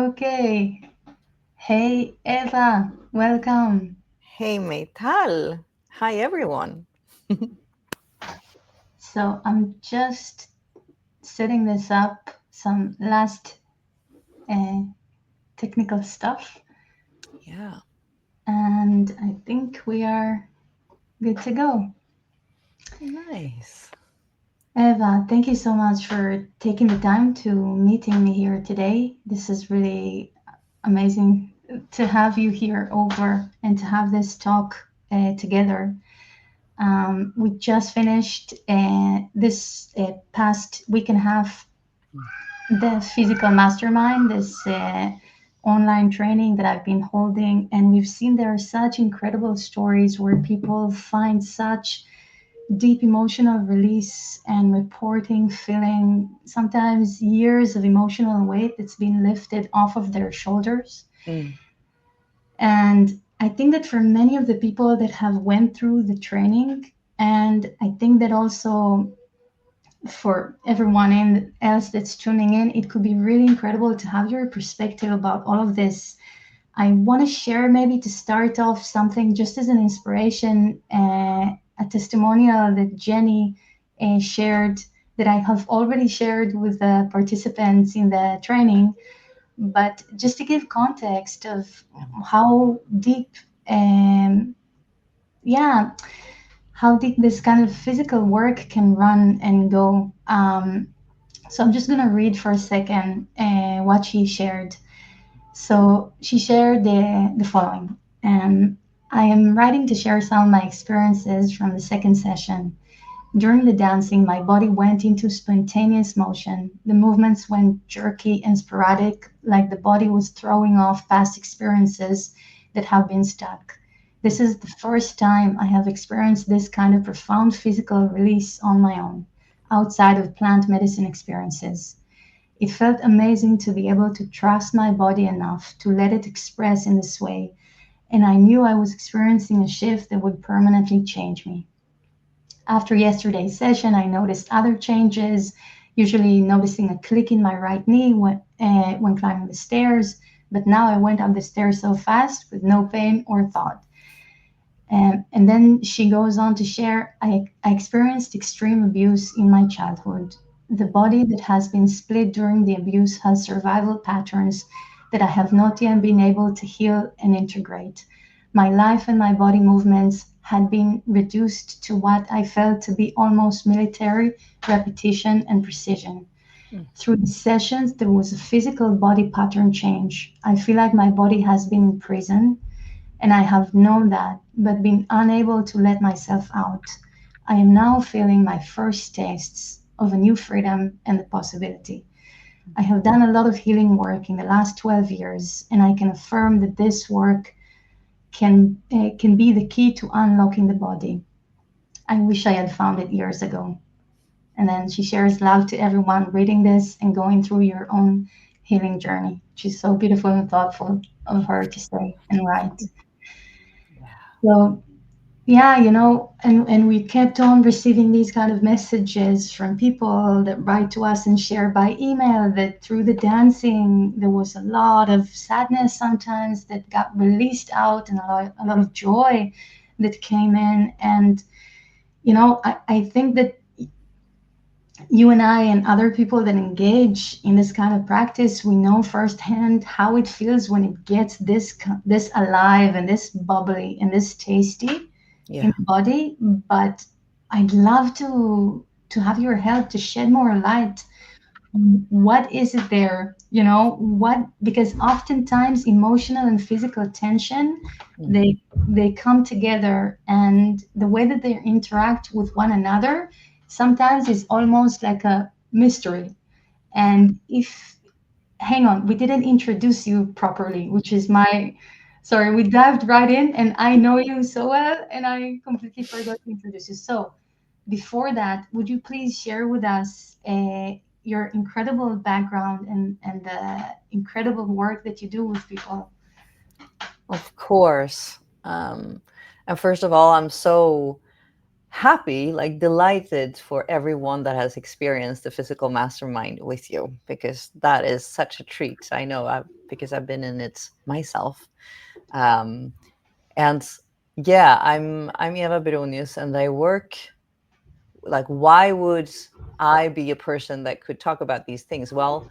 Okay. Hey, Eva, welcome. Hey, Meytal. Hi, everyone. So, I'm just setting this up, some last uh, technical stuff, Yeah, and I think we are good to go. nice. Eva, thank you so much for taking the time to meeting me here today. This is really amazing to have you here over and to have this talk together. We just finished this past week and a half the physical mastermind, this online training that I've been holding, and we've seen there are such incredible stories where people find such deep emotional release and reporting, feeling sometimes years of emotional weight that's been lifted off of their shoulders. Mm, And I think that for many of the people that have went through the training, and I think that also for everyone else that's tuning in, it could be really incredible to have your perspective about all of this. I want to share, maybe to start off, something just as an inspiration, a testimonial that Jenny shared, that I have already shared with the participants in the training. But just to give context of how deep, um, yeah, how deep this kind of physical work can run and go. So I'm just going to read for a second what she shared. So she shared the following. I am writing to share some of my experiences from the second session. During the dancing, my body went into spontaneous motion. The movements went jerky and sporadic, like the body was throwing off past experiences that have been stuck. This is the first time I have experienced this kind of profound physical release on my own, outside of plant medicine experiences. It felt amazing to be able to trust my body enough to let it express in this way, and I knew I was experiencing a shift that would permanently change me. After yesterday's session, I noticed other changes, usually noticing a click in my right knee when climbing the stairs, but now I went up the stairs so fast with no pain or thought. And then she goes on to share, I experienced extreme abuse in my childhood. The body that has been split during the abuse has survival patterns that I have not yet been able to heal and integrate. My life and my body movements had been reduced to what I felt to be almost military repetition and precision. mm, Through the sessions, there was a physical body pattern change. I feel like my body has been in prison, and I have known that, but been unable to let myself out. I am now feeling my first tastes of a new freedom and the possibility. I have done a lot of healing work in the last 12 years, and I can affirm that this work can be the key to unlocking the body. I wish I had found it years ago. And then she shares love to everyone reading this and going through your own healing journey. She's so beautiful and thoughtful of her to say and write. yeah. So yeah, and we kept on receiving these kind of messages from people that write to us and share by email that through the dancing there was a lot of sadness sometimes that got released out, and a lot of joy that came in. And I think that you and I and other people that engage in this kind of practice, we know firsthand how it feels when it gets this alive and this bubbly and this tasty in Yeah. the body. But I'd love to have your help to shed more light on what is it there, what, because oftentimes emotional and physical tension, Mm, they come together, and the way that they interact with one another sometimes is almost like a mystery. And if hang on, we didn't introduce you properly, which is my sorry. We dived right in, and I know you so well, and I completely forgot to introduce you. So, before that, would you please share with us your incredible background and the incredible work that you do with people? of course. And first of all, I'm so happy, like delighted for everyone that has experienced the physical mastermind with you, because that is such a treat. I know because I've been in it myself. Um, and yeah, I'm Eva Beronius, and I work like, why would I be a person that could talk about these things? Well,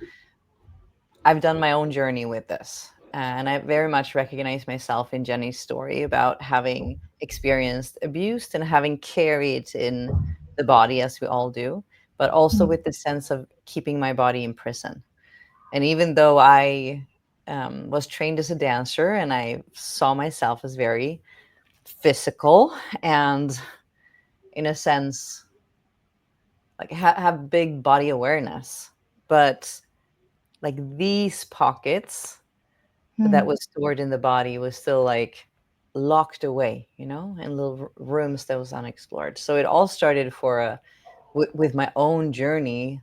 I've done my own journey with this. And I very much recognize myself in Jenny's story about having experienced abuse and having carried in the body, as we all do, but also Mm, with the sense of keeping my body in prison. And even though I was trained as a dancer and I saw myself as very physical and, in a sense, like have big body awareness, but like these pockets that mm, was stored in the body was still like locked away, in little rooms that was unexplored. So it all started with my own journey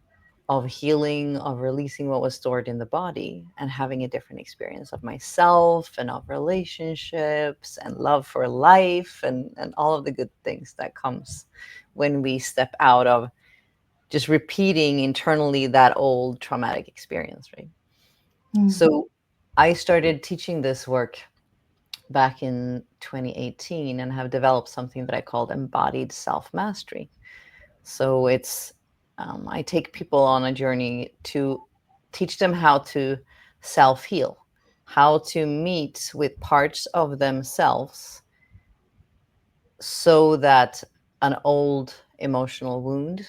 of healing, of releasing what was stored in the body and having a different experience of myself and of relationships and love for life and all of the good things that comes when we step out of just repeating internally that old traumatic experience, right? mm, So I started teaching this work back in 2018 and have developed something that I called embodied self mastery. So I take people on a journey to teach them how to self heal, how to meet with parts of themselves so that an old emotional wound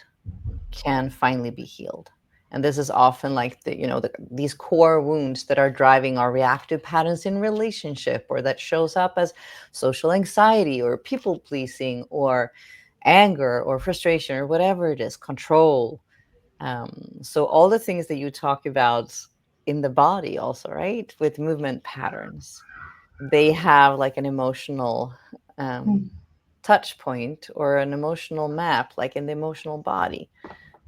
can finally be healed. And this is often like these core wounds that are driving our reactive patterns in relationship, or that shows up as social anxiety or people pleasing or anger or frustration or whatever it is, control. So all the things that you talk about in the body also, right? With movement patterns, they have like an emotional mm, touch point or an emotional map, like in the emotional body.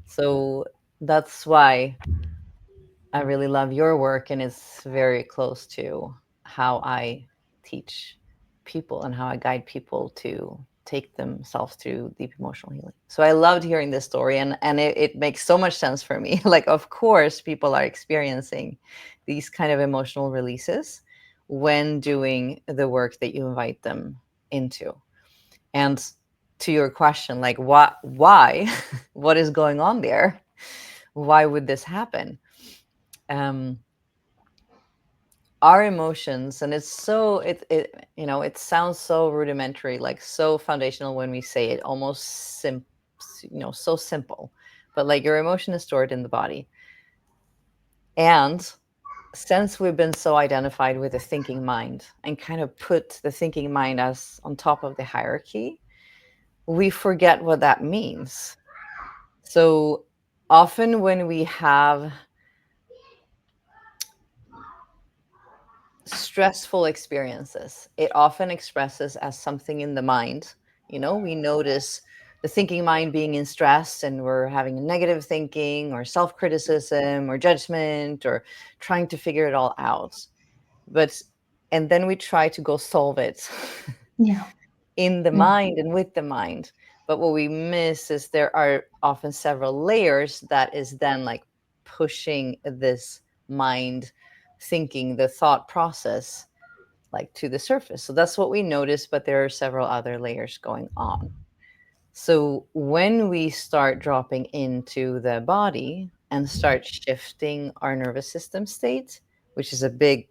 So that's why I really love your work, and it's very close to how I teach people and how I guide people to take themselves through deep emotional healing. So I loved hearing this story, and it makes so much sense for me. Like, of course, people are experiencing these kind of emotional releases when doing the work that you invite them into. And to your question, like, why, what is going on there? Why would this happen? um our emotions, and it's so it sounds so rudimentary, like so foundational when we say it, almost so simple, but like your emotion is stored in the body. And since we've been so identified with the thinking mind and kind of put the thinking mind as on top of the hierarchy, we forget what that means. So often when we have stressful experiences, it often expresses as something in the mind. We notice the thinking mind being in stress, and we're having negative thinking or self criticism or judgment or trying to figure it all out. But, and then we try to go solve it yeah. in the Mm, mind and with the mind. But what we miss is there are often several layers that is then like pushing this mind thinking, the thought process, like to the surface. So that's what we notice, but there are several other layers going on. So when we start dropping into the body and start shifting our nervous system state, which is a big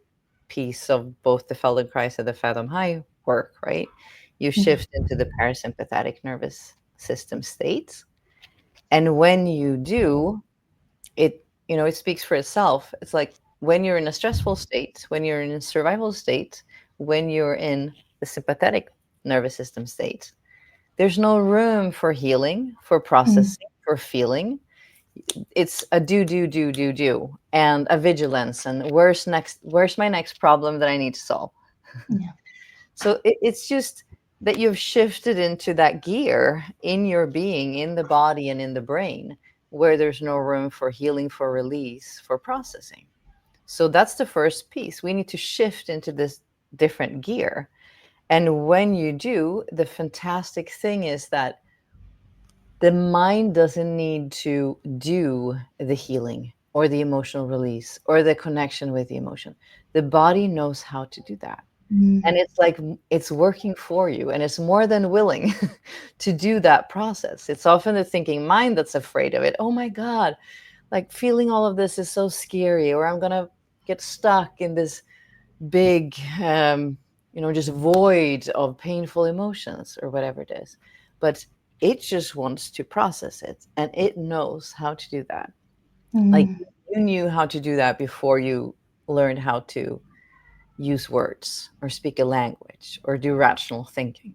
piece of both the Feldenkrais and the Fathom High work, right? You yeah. shift into the parasympathetic nervous system state. And when you do, it speaks for itself. It's like when you're in a stressful state, when you're in a survival state, when you're in the sympathetic nervous system state, there's no room for healing, for Mm, processing, for feeling. It's a do, and a vigilance, and where's my next problem that I need to solve. yeah. So it's just that you've shifted into that gear in your being, in the body and in the brain, where there's no room for healing, for release, for processing. So that's the first piece. We need to shift into this different gear. And when you do, the fantastic thing is that The mind doesn't need to do the healing or the emotional release or the connection with the emotion. The body knows how to do that. And Mm, it's like it's working for you and it's more than willing to do that process. It's often the thinking mind that's afraid of it. Oh my God, like feeling all of this is so scary, or I'm going to get stuck in this big, just void of painful emotions or whatever it is. But it just wants to process it and it knows how to do that. Like mm, you knew how to do that before you learned how to use words or speak a language or do rational thinking.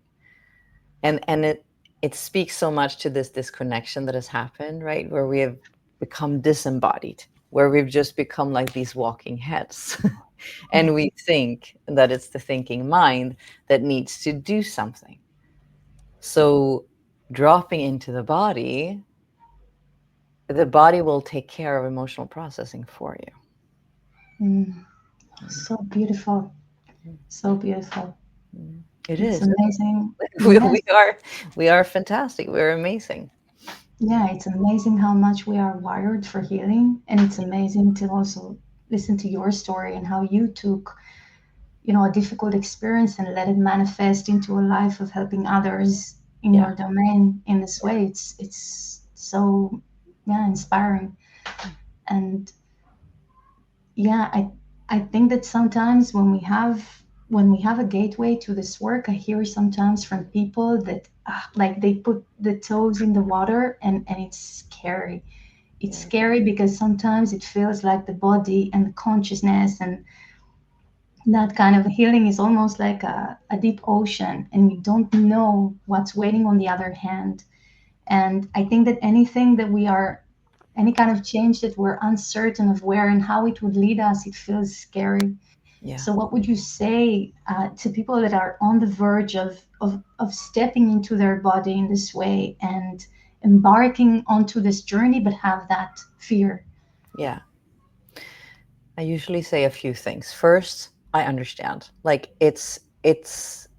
And it speaks so much to this disconnection that has happened, right? Where we have become disembodied, where we've just become like these walking heads. And we think that it's the thinking mind that needs to do something. So dropping into the body will take care of emotional processing for you. mm. Mm, So beautiful. mm, So beautiful. mm. It It's is. amazing. We, Yes. we are we are fantastic. We're amazing. Yeah, it's amazing how much we are wired for healing. And it's amazing to also listen to your story and how you took, a difficult experience and let it manifest into a life of helping others in Yeah. your domain in this way. It's so, yeah, inspiring. And yeah, I think that sometimes when we have a gateway to this work, I hear sometimes from people that like they put the toes in the water, and it's scary. It's Yeah. scary because sometimes it feels like the body and the consciousness and that kind of healing is almost like a deep ocean, and we don't know what's waiting on the other hand. And I think that any kind of change that we're uncertain of where and how it would lead us, it feels scary. Yeah. So, what would you say to people that are on the verge of stepping into their body in this way and embarking onto this journey, but have that fear? Yeah. I usually say a few things. First, I understand. Like it's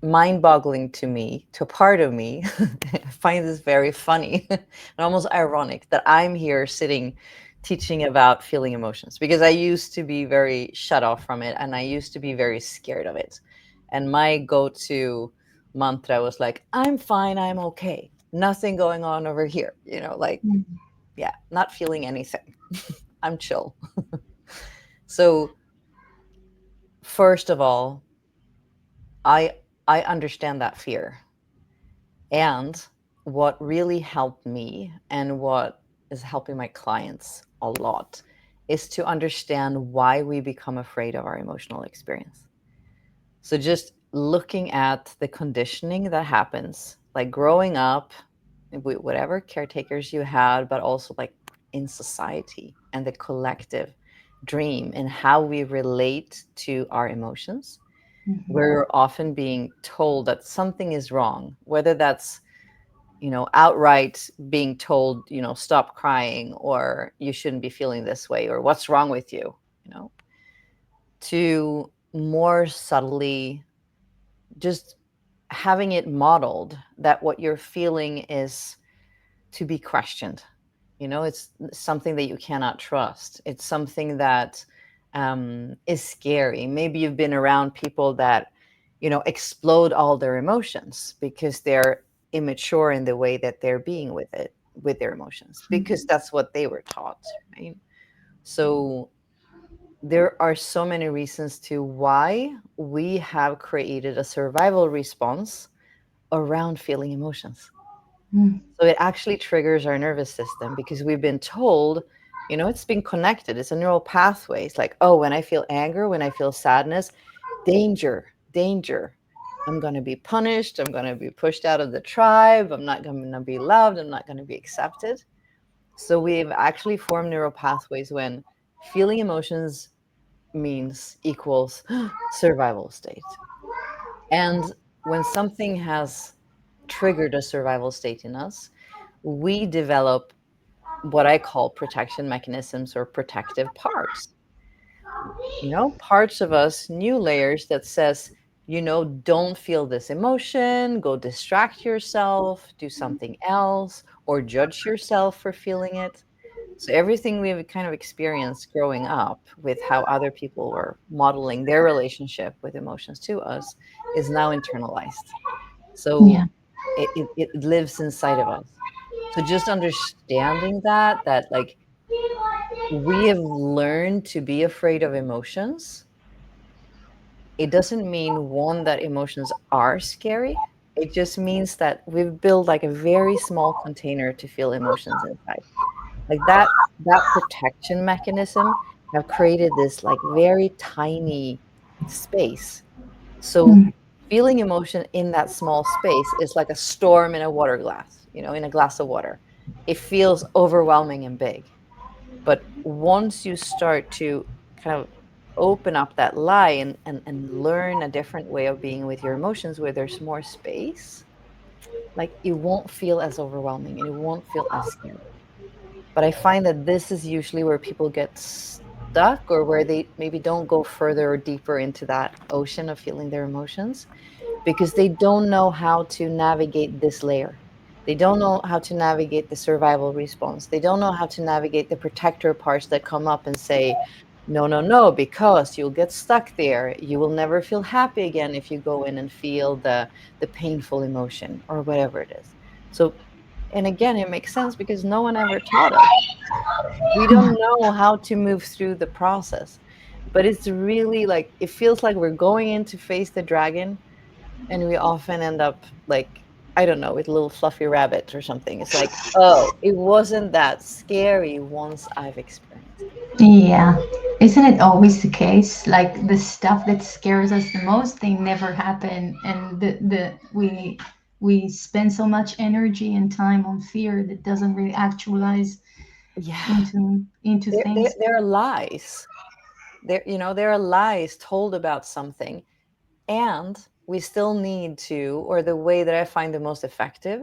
mind-boggling to me, to a part of me. I find this very funny and almost ironic that I'm here sitting teaching about feeling emotions because I used to be very shut off from it and I used to be very scared of it. And my go-to mantra was like, I'm fine, I'm okay. Nothing going on over here, like Mm, yeah, not feeling anything. I'm chill. So first of all, I I understand that fear. And what really helped me and what is helping my clients a lot is to understand why we become afraid of our emotional experience. So just looking at the conditioning that happens, like growing up with whatever caretakers you had, but also like in society and the collective dream and how we relate to our emotions. mhm, We're often being told that something is wrong, whether that's, outright being told, stop crying or you shouldn't be feeling this way or what's wrong with you, you know, to more subtly just having it modeled that what you're feeling is to be questioned. It's something that you cannot trust. It's something that is scary. Maybe you've been around people that, explode all their emotions because they're immature in the way that they're being with their emotions, because that's what they were taught, right? So there are so many reasons to why we have created a survival response around feeling emotions. mm, So it actually triggers our nervous system because we've been told, it's been connected. It's a neural pathway. It's like, oh, when I feel anger, when I feel sadness, danger, danger. I'm going to be punished. I'm going to be pushed out of the tribe. I'm not going to be loved. I'm not going to be accepted. So we've actually formed neural pathways when feeling emotions means equals survival state. And when something has triggered a survival state in us, we develop what I call protection mechanisms or protective parts. Parts of us, new layers that says, Don't feel this emotion, go distract yourself, do something else, or judge yourself for feeling it. So everything we've kind of experienced growing up with how other people were modeling their relationship with emotions to us is now internalized. Yeah. So it lives inside of us. So just understanding that like we have learned to be afraid of emotions, it doesn't mean one that emotions are scary. It just means that we've built like a very small container to feel emotions inside. Like that protection mechanism have created this like very tiny space. So Mm. feeling emotion in that small space is like a storm in a water glass, in a glass of water. It feels overwhelming and big. But once you start to kind of open up that lie and learn a different way of being with your emotions where there's more space, like it won't feel as overwhelming and it won't feel as scary. But I find that this is usually where people get stuck or where they maybe don't go further or deeper into that ocean of feeling their emotions because they don't know how to navigate this layer. They don't know how to navigate the survival response. They don't know how to navigate the protector parts that come up and say, no, no, no, because you'll get stuck there. You will never feel happy again if you go in and feel the painful emotion or whatever it is. So, and again, it makes sense because no one ever taught us. We don't Yeah. know how to move through the process. But it's really like it feels like we're going in to face the dragon and we often end up like I don't know with a little fluffy rabbit or something. It's like, oh, it wasn't that scary once I've experienced it. Yeah. Isn't it always the case? Like the stuff that scares us the most, they never happen, and we spend so much energy and time on fear that doesn't really actualize Yeah, into there things. there are lies. There are lies told about something, and we still need to, or the way that I find the most effective,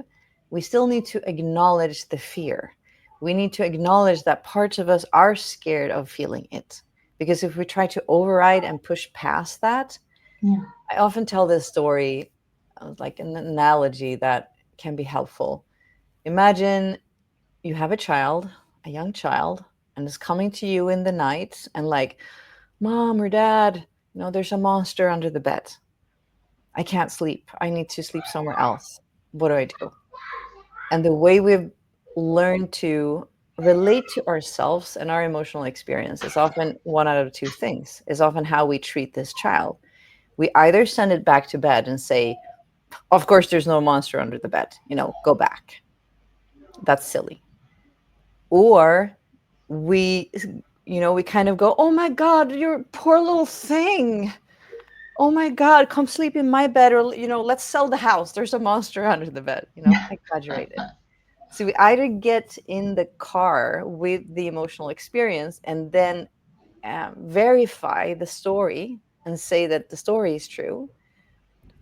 we still need to acknowledge the fear. We need to acknowledge that parts of us are scared of feeling it. Because if we try to override and push past that, Yeah. I often tell this story like an analogy that can be helpful. Imagine you have a child, a young child, and is coming to you in the night and like, Mom or Dad, there's a monster under the bed. I can't sleep. I need to sleep somewhere else. What do I do? And the way we've learned to relate to ourselves and our emotional experience is often one out of two things, is often how we treat this child. We either send it back to bed and say, of course, there's no monster under the bed, go back. That's silly. Or we, we kind of go, oh my God, your poor little thing. Oh my God, come sleep in my bed, or let's sell the house. There's a monster under the bed. Exaggerated. So we either get in the car with the emotional experience and then verify the story and say that the story is true,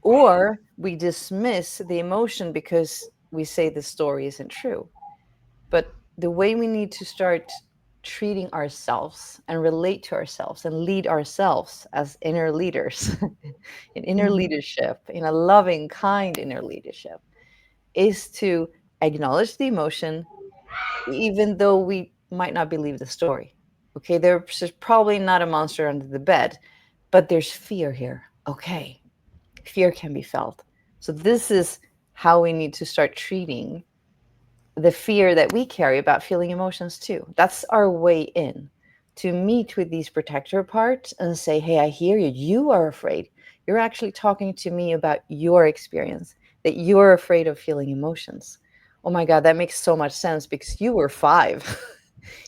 or we dismiss the emotion because we say the story isn't true. But the way we need to start treating ourselves and relate to ourselves and lead ourselves as inner leaders in inner Mhm. leadership, in a loving, kind inner leadership, is to acknowledge the emotion, even though we might not believe the story. Okay, there's probably not a monster under the bed, but there's fear here. Okay, fear can be felt. So, this is how we need to start treating the fear that we carry about feeling emotions too. That's our way in to meet with these protector parts and say, hey, I hear you. You are afraid. You're actually talking to me about your experience, that you're afraid of feeling emotions. Oh my God, that makes so much sense because you were 5.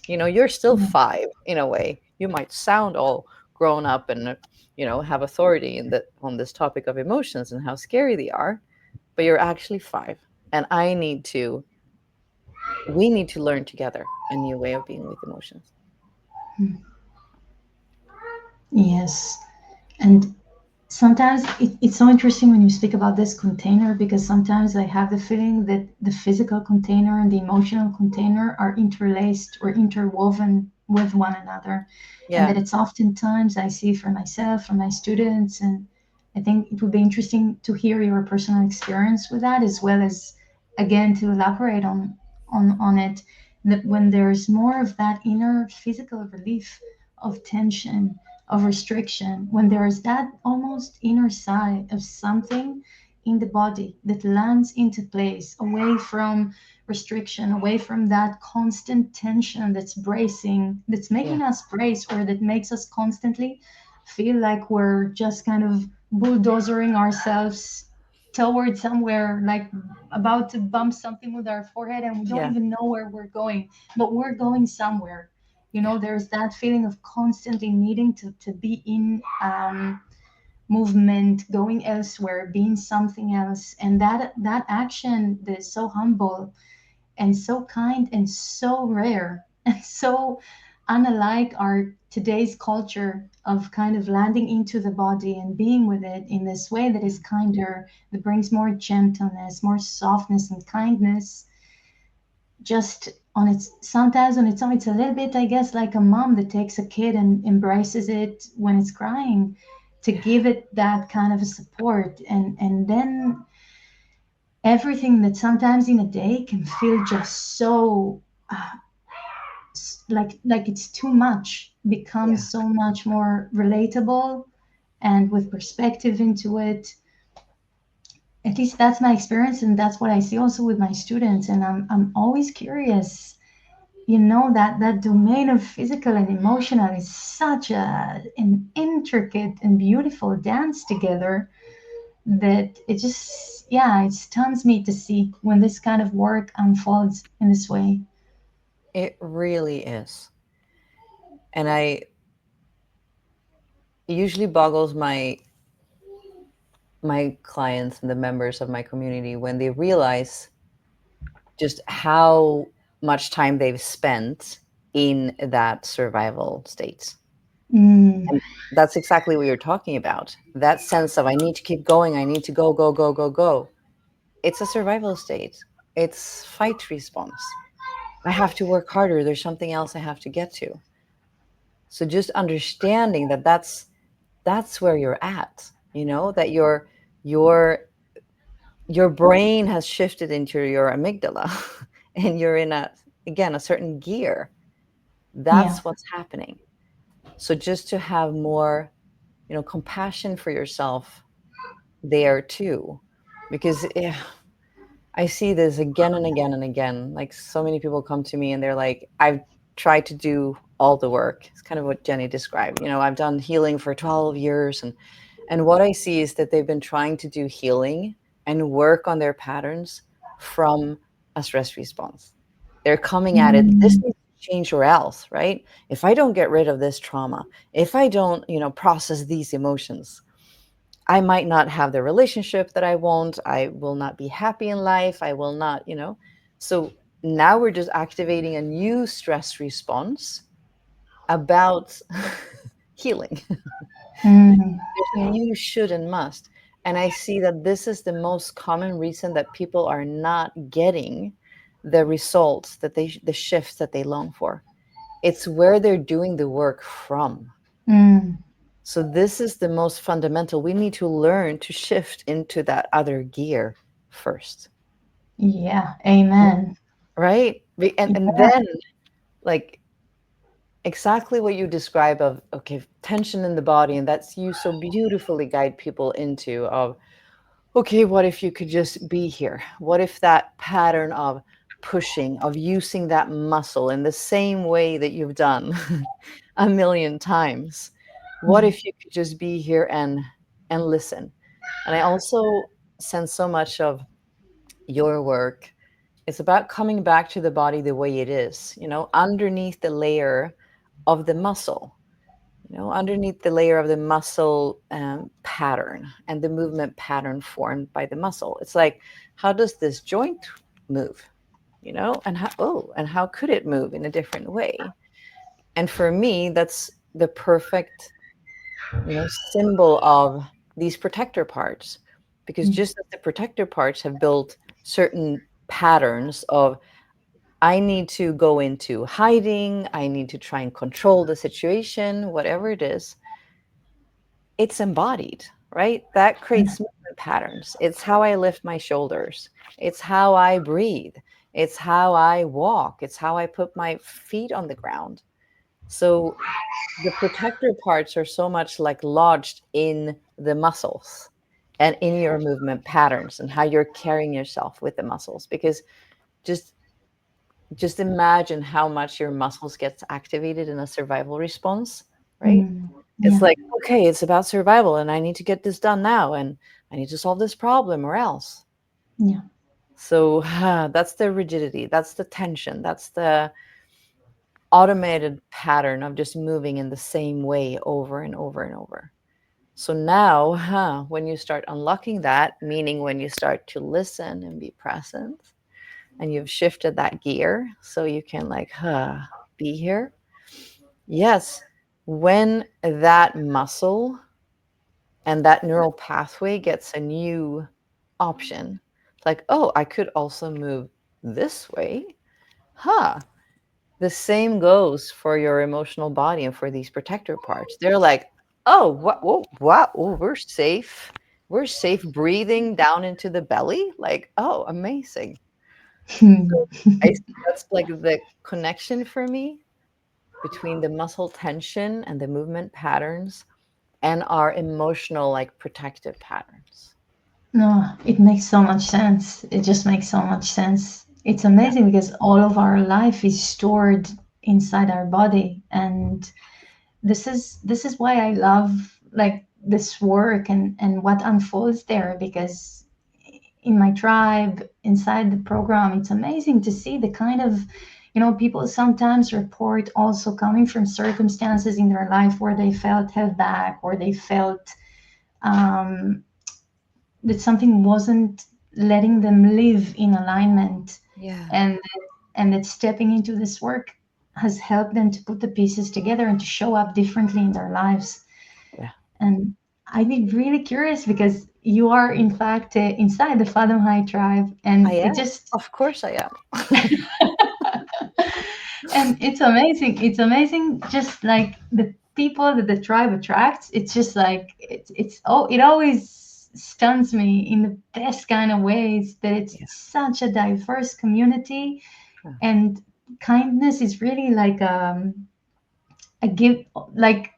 You're still Yeah. 5 in a way. You might sound all grown up and, have authority on this topic of emotions and how scary they are, but you're actually 5. And we need to learn together a new way of being with emotions. Yes. And sometimes it's so interesting when you speak about this container, because sometimes I have the feeling that the physical container and the emotional container are interlaced or interwoven with one another. And Yeah. that it's oftentimes I see for myself, for my students, and I think it would be interesting to hear your personal experience with that, as well as, again, to elaborate on it. That when there's more of that inner physical relief of tension, of restriction, when there is that almost inner sigh of something in the body that lands into place, away from restriction, away from that constant tension that's bracing, that's Yeah. making us brace, or that makes us constantly feel like we're just kind of bulldozering ourselves toward somewhere, like about to bump something with our forehead, and we don't Yeah. even know where we're going, but we're going somewhere. You Yeah. know, there's that feeling of constantly needing to be in movement, going elsewhere, being something else. And that action that is so humble and so kind and so rare and so unlike our today's culture of kind of landing into the body and being with it in this way that is kinder, that brings more gentleness, more softness and kindness, just on its sometimes on its own. It's a little bit, I guess, like a mom that takes a kid and embraces it when it's crying, to give it that kind of a support. And then everything that sometimes in a day can feel just so like it's too much, Yeah. becomes so much more relatable, and with perspective into it. At least that's my experience, and that's what I see also with my students. And I'm always curious, you know, that domain of physical and emotional is such an intricate and beautiful dance together, that it just, yeah, it stuns me to see when this kind of work unfolds in this way. It really is. And I it usually boggles my clients and the members of my community when they realize just how much time they've spent in that survival state. Mm, And that's exactly what you're talking about. That sense of I need to keep going, I need to go, go, go, go, go. It's a survival state. It's fight response. I have to work harder. There's something else I have to get to. So just understanding that that's where you're at, that your your brain has shifted into your amygdala and you're in a certain gear. yeah. That's what's happening. So just to have more, compassion for yourself there too, because I see this again and again and again. Like so many people come to me and they're like, I've tried to do all the work. It's kind of what Jenny described. I've done healing for 12 years, and what I see is that they've been trying to do healing and work on their patterns from a stress response. They're coming at it, this Mm, needs to change or else, right? If I don't get rid of this trauma, if I don't, process these emotions, I might not have the relationship that I want. I will not be happy in life. I will not. So now we're just activating a new stress response about healing. mm, There's a new should and must. And I see that this is the most common reason that people are not getting the results the shifts that they long for. It's where they're doing the work from. mm. So this is the most fundamental. We need to learn to shift into that other gear first, Yeah, amen. right? And Yeah. then like exactly what you describe of okay, tension in the body, and that's you so beautifully guide people into of okay, what if you could just be here? What if that pattern of pushing, of using that muscle in the same way that you've done a million times? What Mm, if you could just be here and listen? And I also sense so much of your work. It's about coming back to the body the way it is, underneath the layer of the muscle, underneath the layer of the muscle pattern and the movement pattern formed by the muscle. It's like, how does this joint move? And how could it move in a different way? And for me, that's the perfect, symbol of these protector parts, because mm, just as the protector parts have built certain patterns of I need to go into hiding, I need to try and control the situation, whatever it is, it's embodied. right? That Yeah. creates movement patterns. It's how I lift my shoulders. It's how I breathe. It's how I walk. It's how I put my feet on the ground. So the protector parts are so much like lodged in the muscles and in your movement patterns and how you're carrying yourself with the muscles, because just just imagine how much your muscles gets activated in a survival response, right? Mm. It's Yeah. like, okay, it's about survival and I need to get this done now and I need to solve this problem or else. Yeah. So that's the rigidity, that's the tension, that's the automated pattern of just moving in the same way over and over and over. So now, when you start unlocking that, meaning when you start to listen and be present, and you've shifted that gear so you can like, be here. Yes, when that muscle and that neural pathway gets a new option, like, oh, I could also move this way. Huh. The same goes for your emotional body and for these protector parts. They're like, oh, what? Oh, we're safe. We're safe breathing down into the belly. Like, oh, amazing. So I see that's like the connection for me between the muscle tension and the movement patterns and our emotional, like protective patterns. No, it makes so much sense. It just makes so much sense. It's Yeah. amazing because all of our life is stored inside our body, and this is why I love like this work and what unfolds there, because in my tribe inside the program, it's amazing to see the kind of, people sometimes report also coming from circumstances in their life where they felt held back, or they felt um, that something wasn't letting them live in alignment, Yeah. and that stepping into this work has helped them to put the pieces together and to show up differently in their lives. Yeah. And I'd be really curious because you are in fact inside the Fathom High Tribe, I and it am. just Of course I am. and it's amazing. It's amazing, just like the people that the tribe attracts. It's just like it always stuns me in the best kind of ways that it's Yeah. such a diverse community, Yeah. and kindness is really like a give, like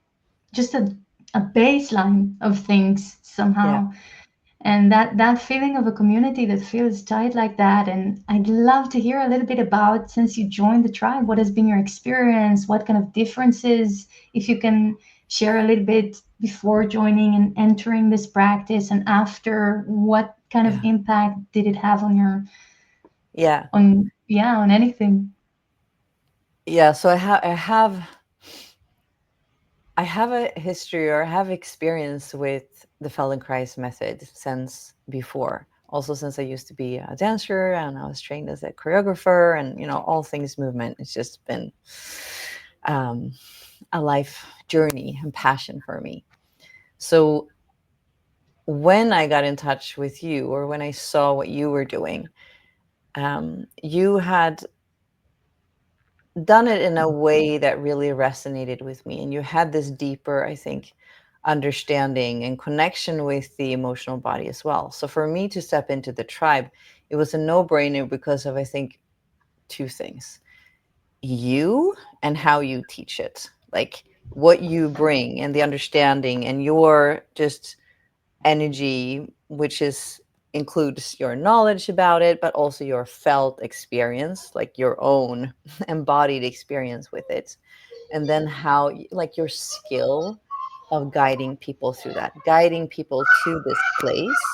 just a baseline of things Yeah. somehow. And that feeling of a community that feels tight like that. And I'd love to hear a little bit about, since you joined the tribe, what has been your experience, what kind of differences, if you can share a little bit before joining and entering this practice, and after, what kind of Yeah. impact did it have on your, Yeah. on, yeah, on anything. Yeah. So I have a history, or I have experience with the Feldenkrais method since before. Also, since I used to be a dancer and I was trained as a choreographer, and all things movement. It's just been um, a life journey and passion for me. So when I got in touch with you, or when I saw what you were doing, you had done it in a way that really resonated with me, and you had this deeper, I think, understanding and connection with the emotional body as well. So for me to step into the tribe, it was a no-brainer because of, I think, two things: you and how you teach it, like what you bring and the understanding and your just energy, which is includes your knowledge about it, but also your felt experience, like your own embodied experience with it. And then how, like your skill of guiding people through that, guiding people to this place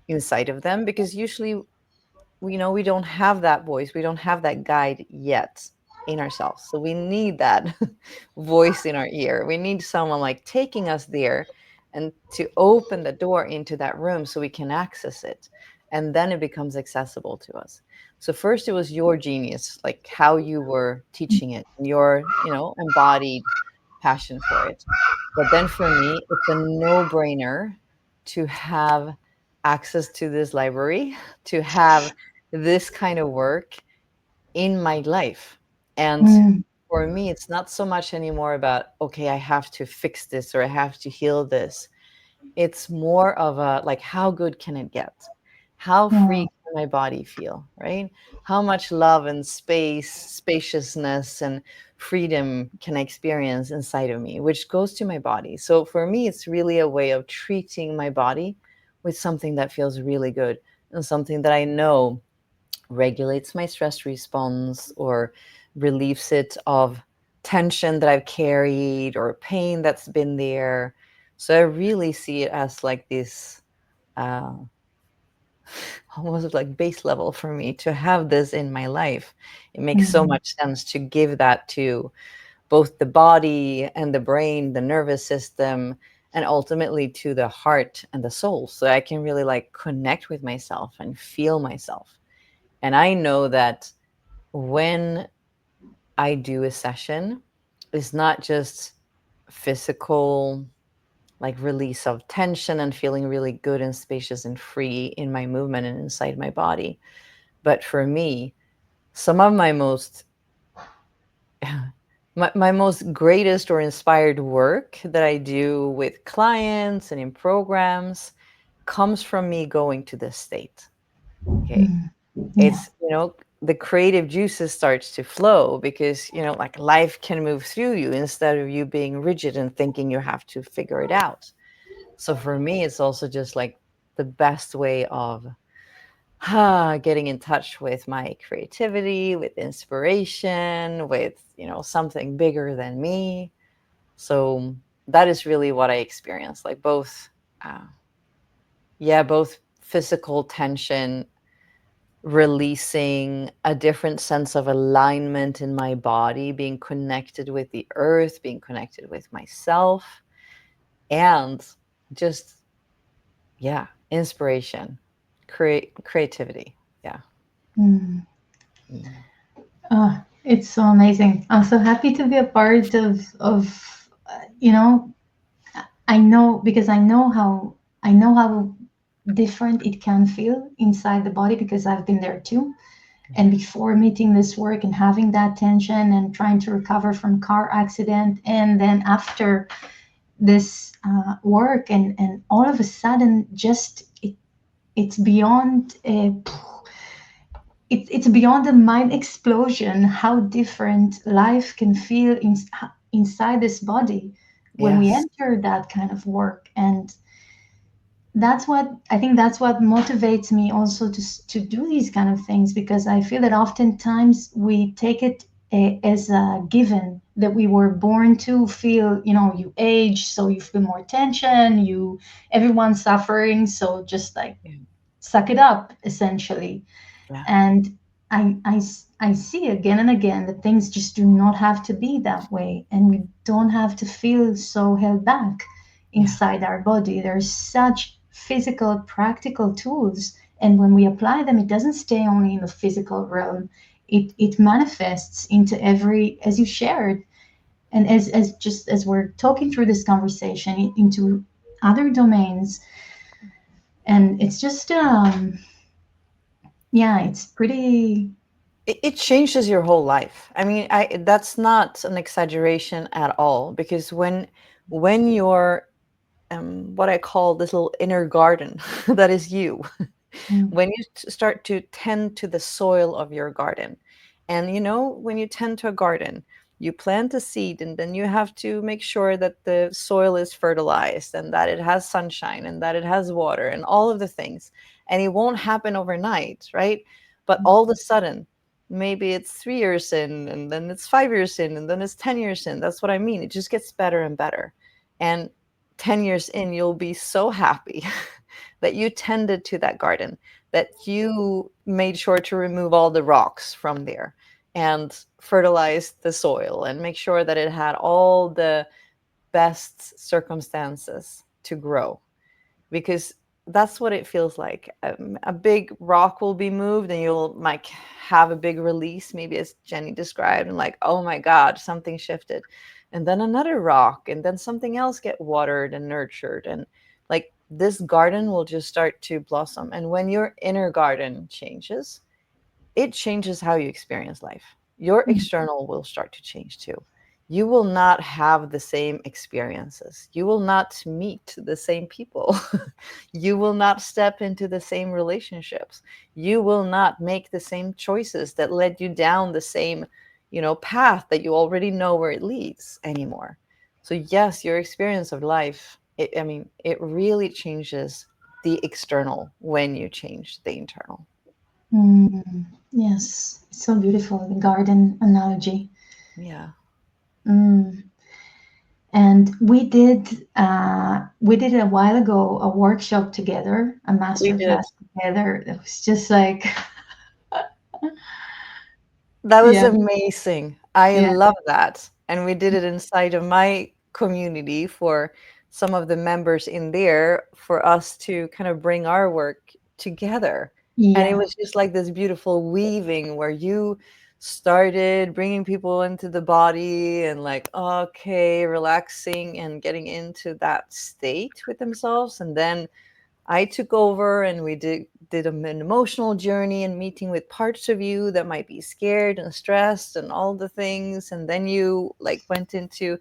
inside of them, because usually we don't have that voice, we don't have that guide yet in ourselves, so we need that voice in our ear. We need someone like taking us there and to open the door into that room so we can access it, and then it becomes accessible to us. So first it was your genius, like how you were teaching it, and your embodied passion for it. But then for me it's a no-brainer to have access to this library, to have this kind of work in my life. And Mm, for me, it's not so much anymore about, okay, I have to fix this or I have to heal this. It's more of a like, how good can it get? How Yeah. free can my body feel, right? How much love and space, spaciousness, and freedom can I experience inside of me, which goes to my body. So for me, it's really a way of treating my body with something that feels really good and something that I know regulates my stress response or relieves it of tension that I've carried or pain that's been there. So I really see it as like this uh, almost like base level for me to have this in my life. It makes so Mm. much sense to give that to both the body and the brain, the nervous system, and ultimately to the heart and the soul. So I can really like connect with myself and feel myself. And I know that when I do a session, it's not just physical, like release of tension and feeling really good and spacious and free in my movement and inside my body. But for me, some of my most my most greatest or inspired work that I do with clients and in programs comes from me going to this state. Okay. Mm. Yeah. It's, the creative juices starts to flow because, like life can move through you instead of you being rigid and thinking you have to figure it out. So for me, it's also just like the best way of getting in touch with my creativity, with inspiration, with, something bigger than me. So that is really what I experience, like both, uh, yeah, both physical tension, releasing a different sense of alignment in my body, being connected with the earth, being connected with myself, and just, yeah, inspiration, creativity. Yeah. Mm. Mm. It's so amazing. I'm so happy to be a part of I know because I know how different it can feel inside the body because I've been there too. And Yeah. before meeting this work and having that tension and trying to recover from car accident, and then after this work, and all of a sudden, just it's beyond it's beyond a mind explosion how different life can feel inside this body when we Yes. enter that kind of work. And that's what I think, that's what motivates me also to do these kind of things, because I feel that oftentimes we take it as a given that we were born to feel. You age, so you feel more tension, everyone's suffering, so just like Yeah. suck it up essentially. Yeah. And I see again and again that things just do not have to be that way, and we don't have to feel so held back Yeah. inside our body. There's such physical, practical tools, and when we apply them, it doesn't stay only in the physical realm. It manifests into every, as you shared, and as just as we're talking through this conversation, into other domains. And it's just yeah, it's pretty. It changes your whole life. I mean, that's not an exaggeration at all because when you're what I call this little inner garden that is you. Mm, When you start to tend to the soil of your garden, and when you tend to a garden, you plant a seed and then you have to make sure that the soil is fertilized and that it has sunshine and that it has water and all of the things. And it won't happen overnight, right? But all of a sudden, maybe it's 3 years in, and then it's 5 years in, and then it's 10 years in. That's what I mean. It just gets better and better. And 10 years in, you'll be so happy that you tended to that garden, that you made sure to remove all the rocks from there and fertilize the soil and make sure that it had all the best circumstances to grow, because that's what it feels like. A big rock will be moved and you'll like have a big release, maybe as Jenny described, and like, oh my God, something shifted. And then another rock, and then something else get watered and nurtured. And like this garden will just start to blossom. And when your inner garden changes, it changes how you experience life. Your mm, external will start to change too. you will not have the same experiences. You will not meet the same people. You will not step into the same relationships. You will not make the same choices that led you down the same, path that you already know where it leads anymore. So yes, your experience of life, it really changes the external when you change the internal. Mm, yes, it's so beautiful, the garden analogy. Yeah, Mm. And we did a while ago a workshop together, a we master did. class together. It was just like, That was yeah, amazing. I yeah, love that. And we did it inside of my community for some of the members in there for us to kind of bring our work together. And it yeah, was just like this beautiful weaving where you started bringing people into the body and like, okay, relaxing and getting into that state with themselves. And then I took over and we did an emotional journey and meeting with parts of you that might be scared and stressed and all the things. And then you like went into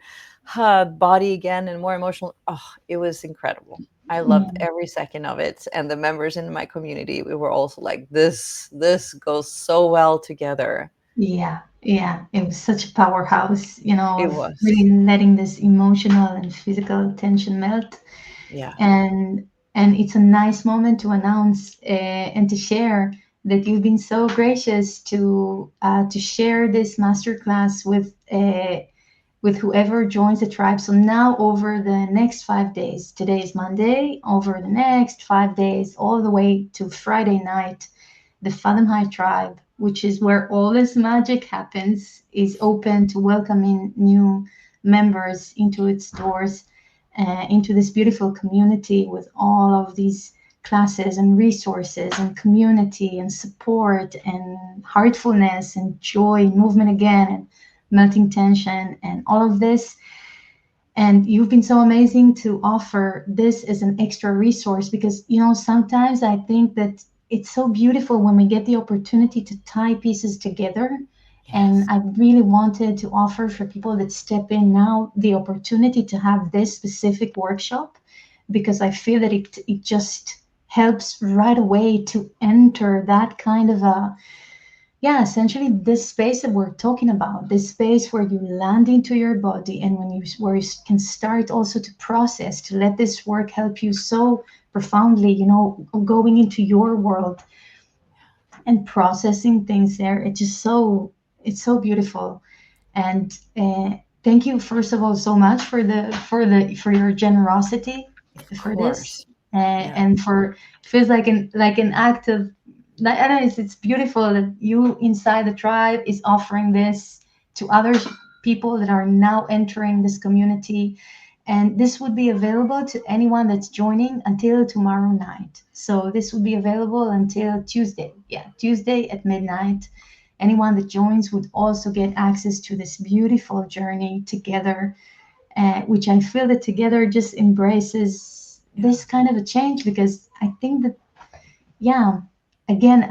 body again and more emotional. Oh, it was incredible. I loved yeah, every second of it. And the members in my community, we were also like, this goes so well together. yeah, yeah. It was such a powerhouse, It of was. really letting this emotional and physical tension melt. Yeah. And and it's a nice moment to announce and to share that you've been so gracious to share this masterclass with whoever joins the tribe. So now, over the next 5 days, today is Monday, over the next 5 days, all the way to Friday night, the Fathom High Tribe, which is where all this magic happens, is open to welcoming new members into its doors, into this beautiful community with all of these classes and resources and community and support and heartfulness and joy and movement again and melting tension and all of this. And you've been so amazing to offer this as an extra resource, because sometimes I think that it's so beautiful when we get the opportunity to tie pieces together. And Yes. I really wanted to offer for people that step in now the opportunity to have this specific workshop, because I feel that it just helps right away to enter that kind of a, yeah, essentially this space that we're talking about, this space where you land into your body, and where you can start also to process, to let this work help you so profoundly, going into your world and processing things there. It's so beautiful. And thank you, first of all, so much for your generosity Of for this, course. Yeah. and for, it feels like an act of, I don't know, it's beautiful that you inside the tribe is offering this to other people that are now entering this community. And this would be available to anyone that's joining until tomorrow night. So this would be available until Tuesday. Yeah, Tuesday at midnight. Anyone that joins would also get access to this beautiful journey together, which I feel that together just embraces Yeah. this kind of a change. Because I think that, yeah, again,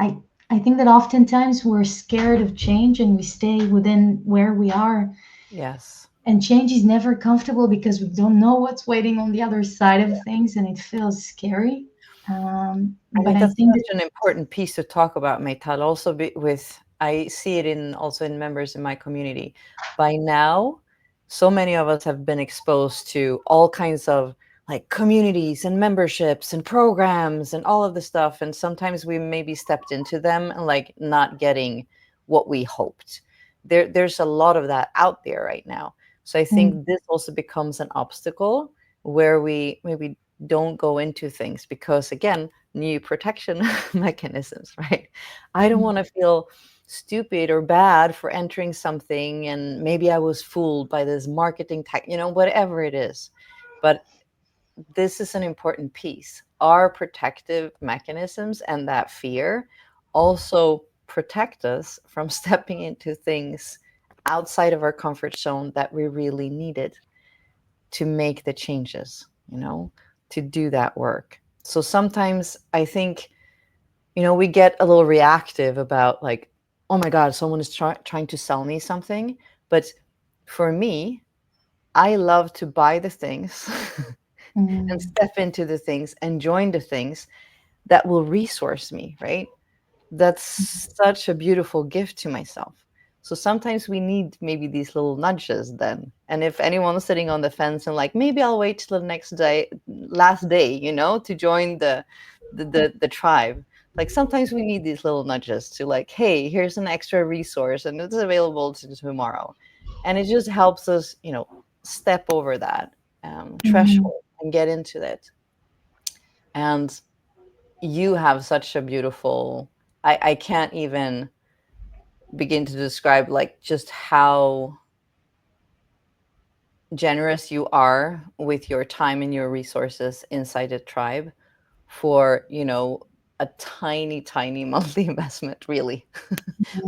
I think that oftentimes we're scared of change and we stay within where we are. Yes. And change is never comfortable because we don't know what's waiting on the other side of things, and it feels scary. I But think I that's think that, such an important piece to talk about, Meytal. Also, I see it in also in members in my community. By now, so many of us have been exposed to all kinds of like communities and memberships and programs and all of the stuff. And sometimes we maybe stepped into them and like not getting what we hoped. There's a lot of that out there right now. So I mm, think this also becomes an obstacle where we maybe don't go into things because again new protection mechanisms, right? I don't mm, want to feel stupid or bad for entering something and maybe I was fooled by this marketing tech, whatever it is. But this is an important piece. Our protective mechanisms and that fear also protect us from stepping into things outside of our comfort zone that we really needed to make the changes, to do that work. So sometimes I think we get a little reactive about like, oh my God, someone is trying to sell me something. But for me, I love to buy the things and Mm, step into the things and join the things that will resource me, right? That's such a beautiful gift to myself. So sometimes we need maybe these little nudges then. And if anyone's sitting on the fence and like, maybe I'll wait till the next day, last day, to join the tribe. Like sometimes we need these little nudges to like, hey, here's an extra resource and it's available to tomorrow. And it just helps us, step over that mm, threshold and get into it. And you have such a beautiful, I can't even begin to describe like just how generous you are with your time and your resources inside a tribe for a tiny tiny monthly investment, really.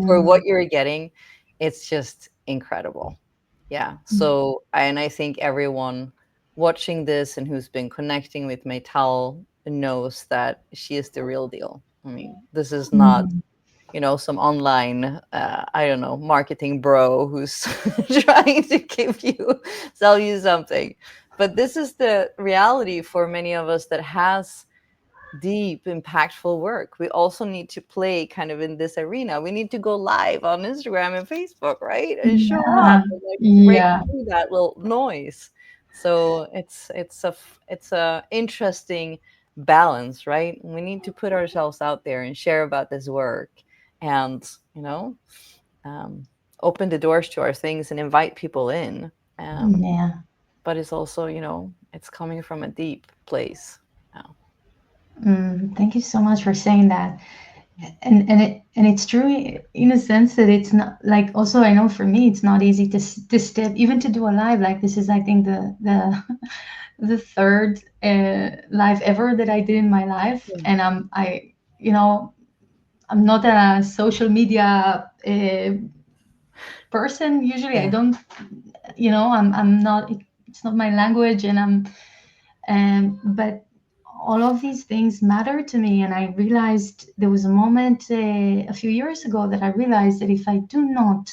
For what mm, you're getting, it's just incredible. Yeah. mm. And I think everyone watching this and who's been connecting with Meytal knows that she is the real deal. I mean, this is not Mm. some online, I don't know, marketing bro who's trying to sell you something. But this is the reality for many of us that has deep, impactful work. We also need to play kind of in this arena. We need to go live on Instagram and Facebook, right? And show up Yeah, and like break yeah, through that little noise. So it's a interesting balance, right? We need to put ourselves out there and share about this work, and um, open the doors to our things and invite people in. yeah. But it's also, it's coming from a deep place. Yeah. Thank you so much for saying that. And it's true in a sense that it's not like, also I know for me it's not easy to step even to do a live like this. Is I think the the third live ever that I did in my life, Yeah. and I'm not a social media person usually. I Yeah. don't, I'm not, it's not my language, and but all of these things matter to me. And I realized there was a moment a few years ago that I realized that if I do not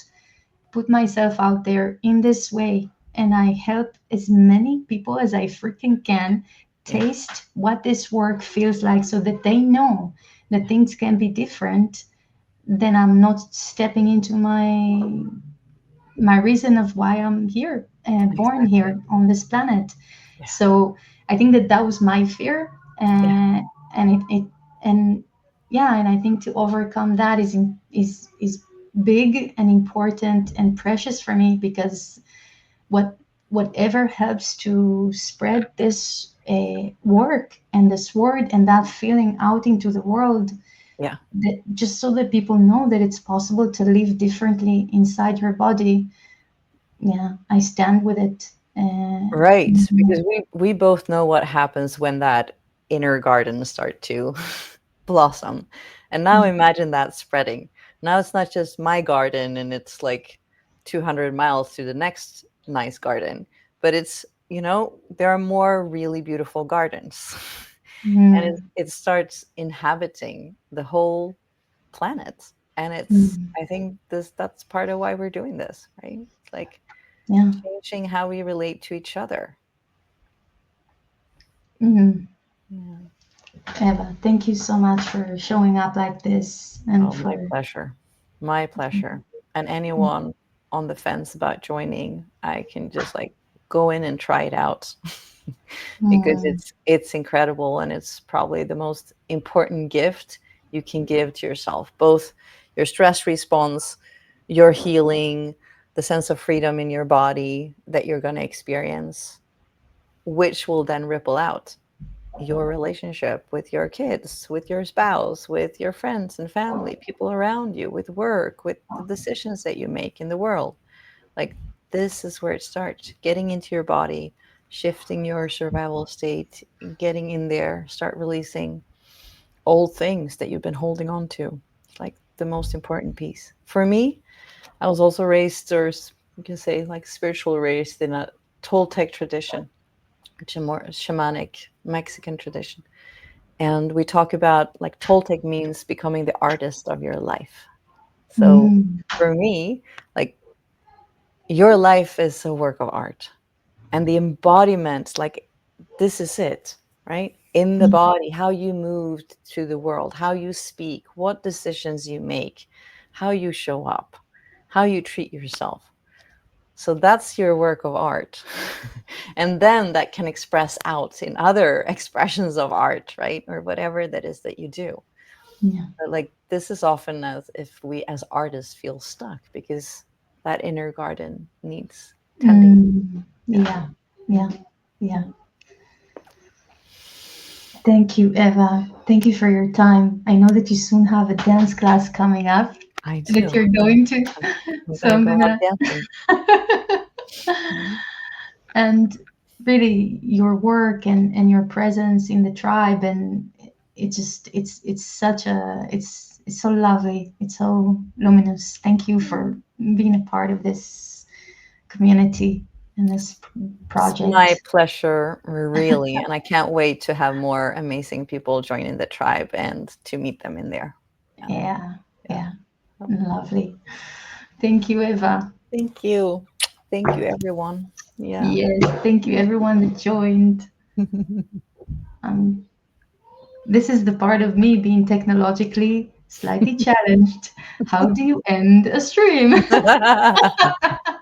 put myself out there in this way and I help as many people as I freaking can Yeah. taste what this work feels like so that they know that Yeah. things can be different, then I'm not stepping into my reason of why I'm here, born Exactly. here on this planet. Yeah. So I think that was my fear, Yeah. and it and yeah, and I think to overcome that is big and important and precious for me, because what whatever helps to spread this work and this word and that feeling out into the world, Yeah. that just so that people know that it's possible to live differently inside your body. Yeah, I stand with it. Right. Mhm, Because we both know what happens when that inner garden start to blossom. And now imagine that spreading. Now it's not just my garden and it's like 200 miles to the next nice garden, but there are more really beautiful gardens. And mhm, it starts inhabiting the whole planet. And mhm. I think that's part of why we're doing this, right? It's like Yeah. changing how we relate to each other. Mhm. Yeah. Eva, thank you so much for showing up like this and Oh, my for. pleasure. My pleasure. And anyone on the fence about joining, I can just like go in and try it out because Mm, it's incredible, and it's probably the most important gift you can give to yourself, both your stress response, your healing, the sense of freedom in your body that you're going to experience, which will then ripple out your relationship with your kids, with your spouse, with your friends and family, people around you, with work, with the decisions that you make in the world. Like, this is where it starts, getting into your body, shifting your survival state, getting in there, start releasing old things that you've been holding on to. It's like the most important piece. For me, I was also raised, or you can say, like spiritual raised in a Toltec tradition, which is a more shamanic Mexican tradition. And we talk about like Toltec means becoming the artist of your life. So mm, for me, like your life is a work of art, and the embodiment, like, this is it, right? In the body, how you move to the world, how you speak, what decisions you make, how you show up, how you treat yourself. So that's your work of art. And then that can express out in other expressions of art, right? Or whatever that is that you do. Yeah. But like, this is often as if we as artists feel stuck because that inner garden needs tending. Yeah. Yeah. Yeah. Yeah. Thank you, Eva. Thank you for your time. I know that you soon have a dance class coming up I that do. you're going to. I'm So gonna I'm go out gonna dancing. and really your work and your presence in the tribe, and it just it's such a it's so lovely. It's so luminous. Thank you for being a part of this community and this It's my project. pleasure, really, and I can't wait to have more amazing people joining the tribe and to meet them in there. Yeah, Yeah, yeah. yeah, lovely. Thank you, Eva. Thank you. Thank you, everyone. Yeah. Yes, thank you everyone that joined. Um, this is the part of me being technologically slightly challenged. How do you end a stream?